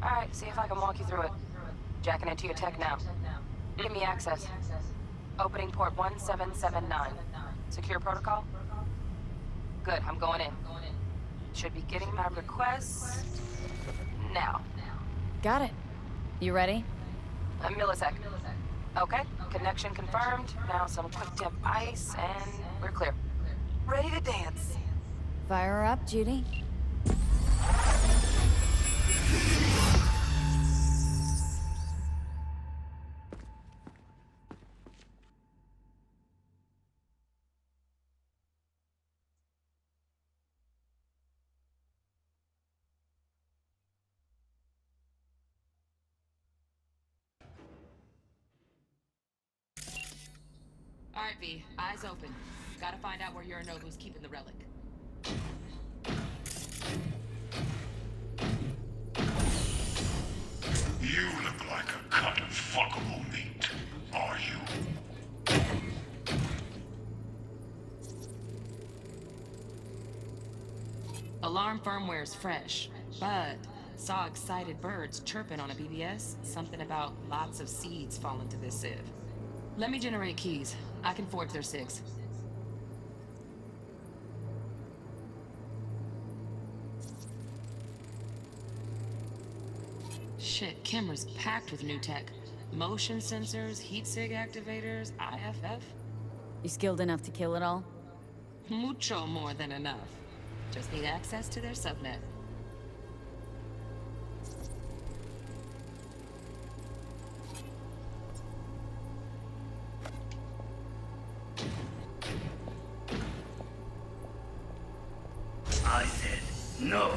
Alright, see if I can walk you through it. Jacking into your tech now. Give me access. Opening port 1779. Secure protocol? Good, I'm going in. Should be getting my request now. Got it. You ready? A millisecond. Okay, connection confirmed. Now some quick tip ice, and we're clear. Ready to dance. Fire her up, Judy. Alright, V, eyes open. Gotta find out where Yorinobu's keeping the relic. You look like a cut of fuckable meat, are you? Alarm firmware's fresh, but saw excited birds chirping on a BBS. Something about lots of seeds falling to this sieve. Let me generate keys. I can forge their SIGs. Shit, camera's packed with new tech. Motion sensors, heat sig activators, IFF. You skilled enough to kill it all? Mucho more than enough. Just need access to their subnet. I said no.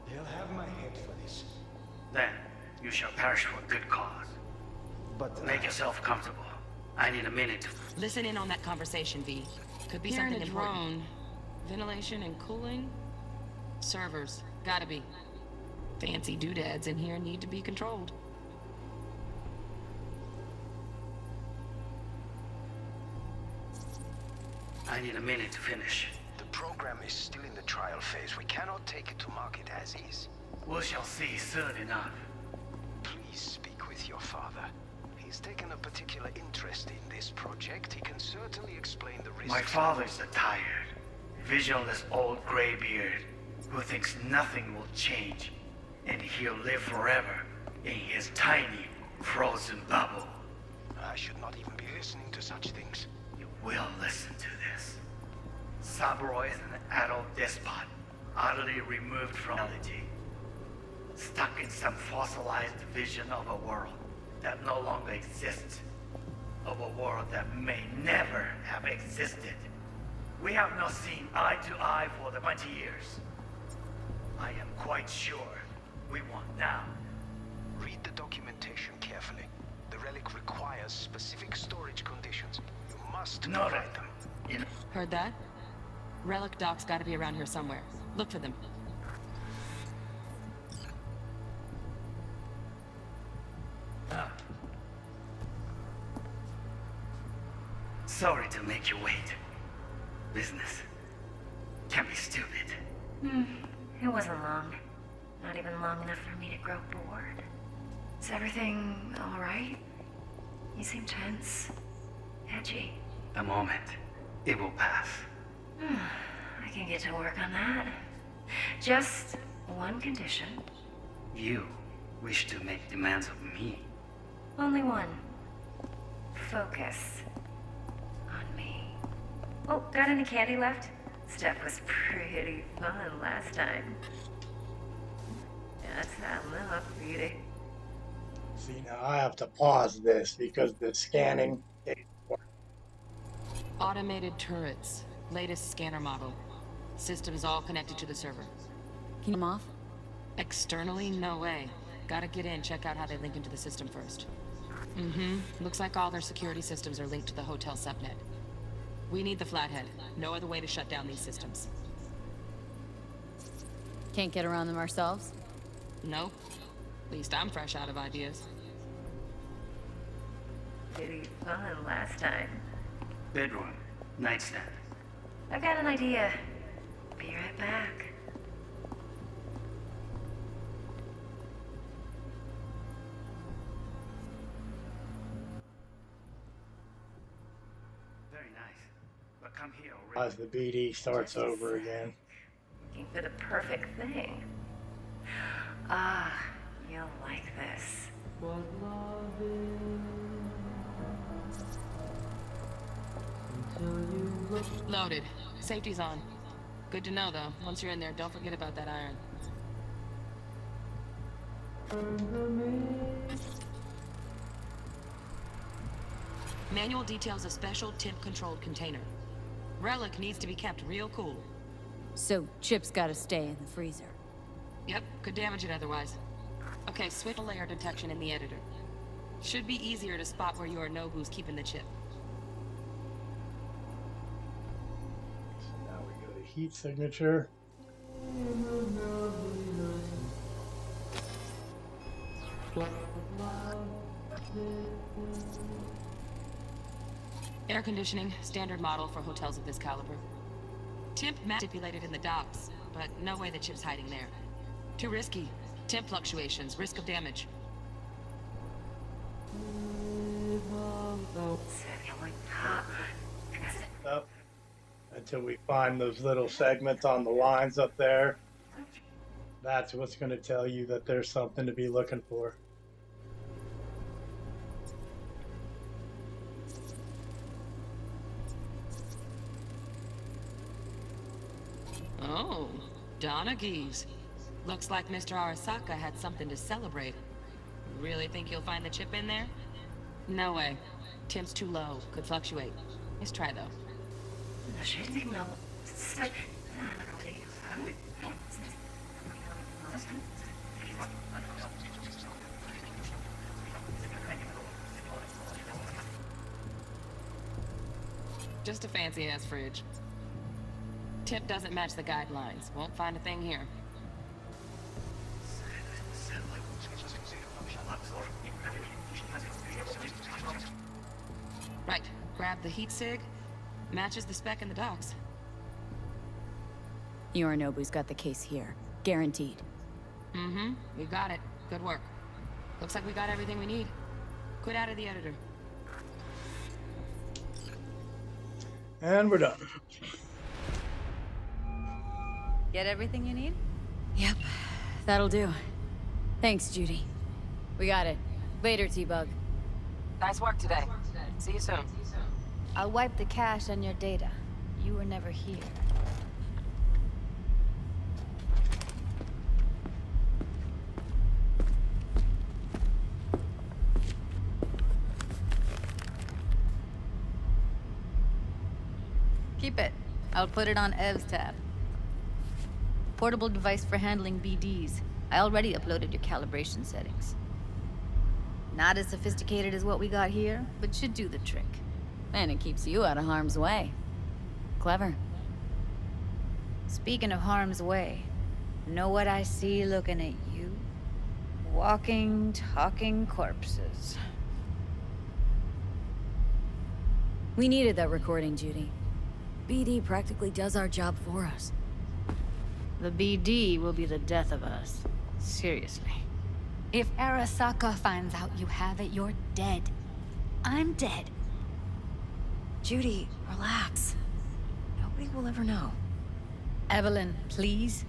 They'll have my head for this. Then you shall perish for a good cause. But make yourself comfortable. I need a minute to... Listen in on that conversation, V. Could be something important. Drone. Ventilation and cooling? Servers. Gotta be. Fancy doodads in here need to be controlled. I need a minute to finish. The program is still in the trial phase. We cannot take it to market as is. We shall see soon enough. Please speak with your father. He's taken a particular interest in this project. He can certainly explain the risks. My father's a tired, visionless old graybeard who thinks nothing will change, and he'll live forever in his tiny, frozen bubble. I should not even be listening to such things. You will listen to this. Saburo is an adult despot, utterly removed from reality, stuck in some fossilized vision of a world that no longer exists, of a world that may never have existed. We have not seen eye to eye for the 20 years. I am quite sure we want now. Read the documentation carefully. The relic requires specific storage conditions. You must provide them. Heard that? Relic docs gotta be around here somewhere. Look for them. Sorry to make you wait. Business can be stupid. It wasn't long. Not even long enough for me to grow bored. Is everything all right? You seem tense. Edgy. A moment. It will pass. I can get to work on that. Just one condition. You wish to make demands of me. Only one. Focus on me. Oh, got any candy left? Stuff was pretty fun last time. That's that look, beauty. See, now I have to pause this because the scanning. Automated turrets. Latest scanner model. System is all connected to the server. Can you come off? Externally, no way. Gotta get in, check out how they link into the system first. Looks like all their security systems are linked to the hotel subnet. We need the flathead. No other way to shut down these systems. Can't get around them ourselves? Nope. At least I'm fresh out of ideas. Pretty fun last time. Bedroom. Nightstand. I've got an idea. Be right back. Very nice. But come here already. As the BD starts over again. Looking for the perfect thing. Ah, you'll like this. Loaded. Safety's on. Good to know, though. Once you're in there, don't forget about that iron. Manual details a special temp-controlled container. Relic needs to be kept real cool. So, Chip's gotta stay in the freezer. Yep, could damage it otherwise. Okay, switch layer detection in the editor. Should be easier to spot where Yorinobu's keeping the chip. So now we go to heat signature. Air conditioning, standard model for hotels of this caliber. Temp stipulated in the docks, but no way the chip's hiding there. Too risky. Temp fluctuations, risk of damage. Up until we find those little segments on the lines up there. That's what's going to tell you that there's something to be looking for. Oh, Donaghys. Looks like Mr. Arasaka had something to celebrate. Really think you'll find the chip in there? No way. Temp's too low. Could fluctuate. Let's try, though. Just a fancy-ass fridge. Tip doesn't match the guidelines. Won't find a thing here. Right. Grab the heat sig. Matches the spec in the docks. Yorinobu's got the case here. Guaranteed. Mm-hmm. We got it. Good work. Looks like we got everything we need. Quit out of the editor. And we're done. Get everything you need? Yep. That'll do. Thanks, Judy. We got it. Later, T-Bug. Nice work today. See you soon. I'll wipe the cache on your data. You were never here. Keep it. I'll put it on Ev's tab. Portable device for handling BDs. I already uploaded your calibration settings. Not as sophisticated as what we got here, but should do the trick. And it keeps you out of harm's way. Clever. Speaking of harm's way, know what I see looking at you? Walking, talking corpses. We needed that recording, Judy. BD practically does our job for us. The BD will be the death of us. Seriously. If Arasaka finds out you have it, you're dead. I'm dead. Judy, relax. Nobody will ever know. Evelyn, please.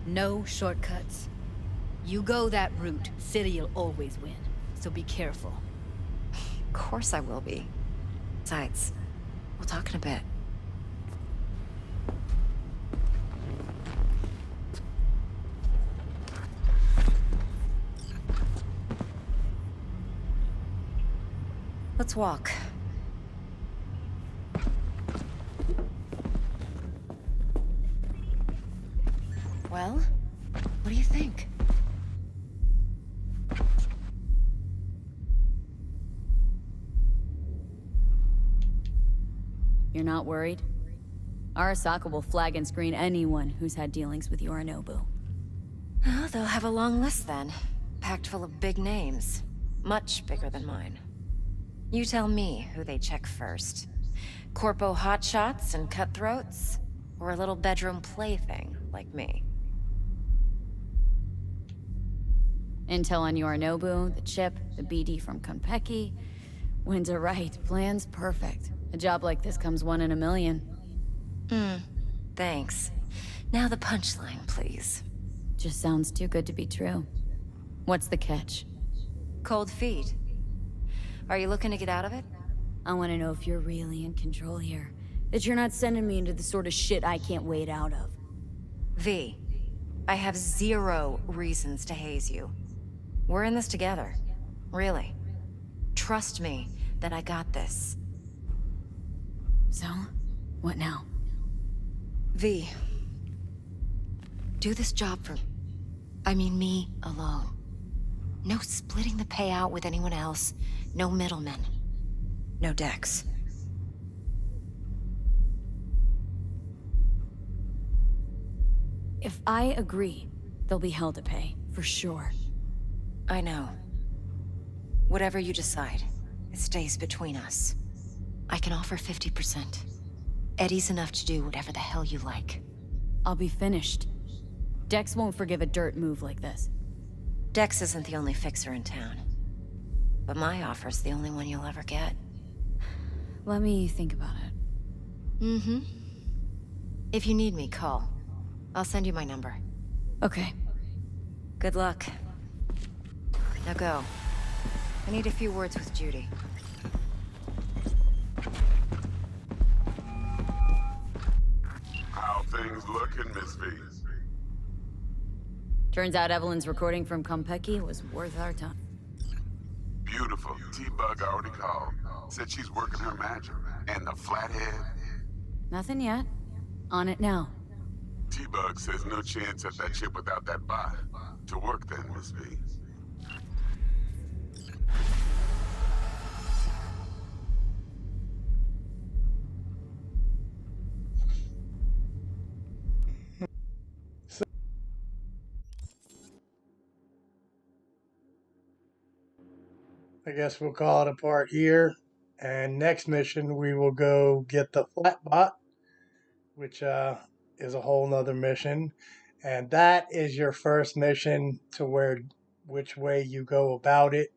No shortcuts. You go that route, City'll always win. So be careful. Of course I will be. Besides, we'll talk in a bit. Let's walk. Well, what do you think? You're not worried? Arasaka will flag and screen anyone who's had dealings with Yorinobu. Well, they'll have a long list then. Packed full of big names. Much bigger than mine. You tell me who they check first. Corpo hotshots and cutthroats? Or a little bedroom plaything, like me? Intel on Yorinobu, the chip, the BD from Konpeki. Winds are right, plan's perfect. A job like this comes 1 in a million. Thanks. Now the punchline, please. Just sounds too good to be true. What's the catch? Cold feet. Are you looking to get out of it? I want to know if you're really in control here. That you're not sending me into the sort of shit I can't wait out of. V, I have 0 reasons to haze you. We're in this together. Really. Trust me that I got this. So, what now? V, do this job for... I mean me alone. No splitting the payout with anyone else. No middlemen. No Dex. If I agree, there'll be hell to pay, for sure. I know. Whatever you decide, it stays between us. I can offer 50%. Eddie's enough to do whatever the hell you like. I'll be finished. Dex won't forgive a dirt move like this. Dex isn't the only fixer in town. But my offer's the only one you'll ever get. Let me think about it. If you need me, call. I'll send you my number. Okay. Good luck. Now go. I need a few words with Judy. How things looking, Miss V? Turns out Evelyn's recording from Konpeki was worth our time. Beautiful. T-Bug already called. Said she's working her magic. And the flathead? Nothing yet. On it now. T-Bug says no chance at that chip without that bot. To work then, Miss V. I guess we'll call it a part here. And next mission, we will go get the Flatbot, which is a whole nother mission. And that is your first mission to where which way you go about it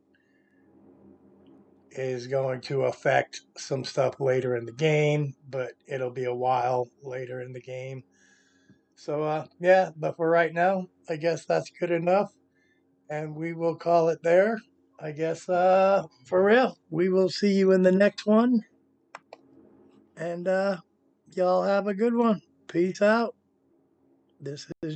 is going to affect some stuff later in the game, but it'll be a while later in the game. So, yeah, but for right now, I guess that's good enough. And we will call it there. I guess, for real, we will see you in the next one. And y'all have a good one. Peace out. This is